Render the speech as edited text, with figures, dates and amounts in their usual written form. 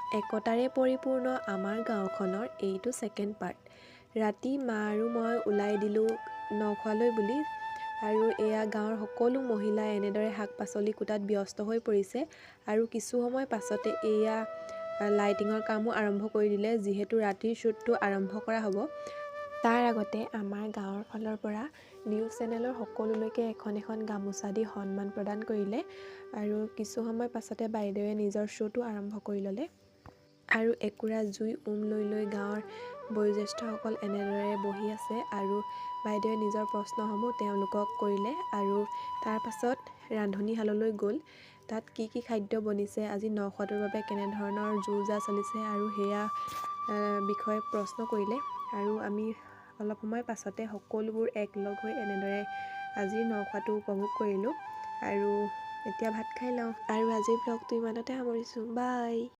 একতাৰে পৰিপূৰ্ণ আমাৰ গাঁওখনৰ এইটো ছেকেণ্ড পাৰ্ট। ৰাতি মা আৰু মই ওলাই দিলোঁ নখোৱালৈ বুলি, আৰু এয়া গাঁৱৰ সকলো মহিলাই এনেদৰে শাক পাচলি কুটাত ব্যস্ত হৈ পৰিছে। আৰু কিছু সময় পাছতে এয়া লাইটিঙৰ কামো আৰম্ভ কৰি দিলে, যিহেতু ৰাতিৰ শ্বুটটো আৰম্ভ কৰা হ'ব। তাৰ আগতে আমাৰ গাঁৱৰ ফালৰ পৰা নিউজ চেনেলৰ সকলোলৈকে এখন এখন গামোচা দি সন্মান প্ৰদান কৰিলে, আৰু কিছু সময় পাছতে বাইদেৱে নিজৰ শ্ব'টো আৰম্ভ কৰি ল'লে। আৰু একুৰা জুই লৈ গাঁৱৰ বয়োজ্যেষ্ঠসকল এনেদৰে বহি আছে, আৰু বাইদেৱে নিজৰ প্ৰশ্নসমূহ তেওঁলোকক কৰিলে। আৰু তাৰ পাছত ৰান্ধনীশাললৈ গ'ল। তাত কি কি খাদ্য বনিছে, আজি নখোৱাটোৰ বাবে কেনেধৰণৰ যো-জা চলিছে, আৰু সেয়া বিষয়ে প্ৰশ্ন কৰিলে। আৰু আমি অলপ সময় পাছতে সকলোবোৰ একলগ হৈ এনেদৰে আজিৰ নখোৱাটো উপভোগ কৰিলোঁ। আৰু এতিয়া ভাত খাই লওঁ, আৰু আজিৰ ব্লগটো ইমানতে সামৰিছোঁ। বাই।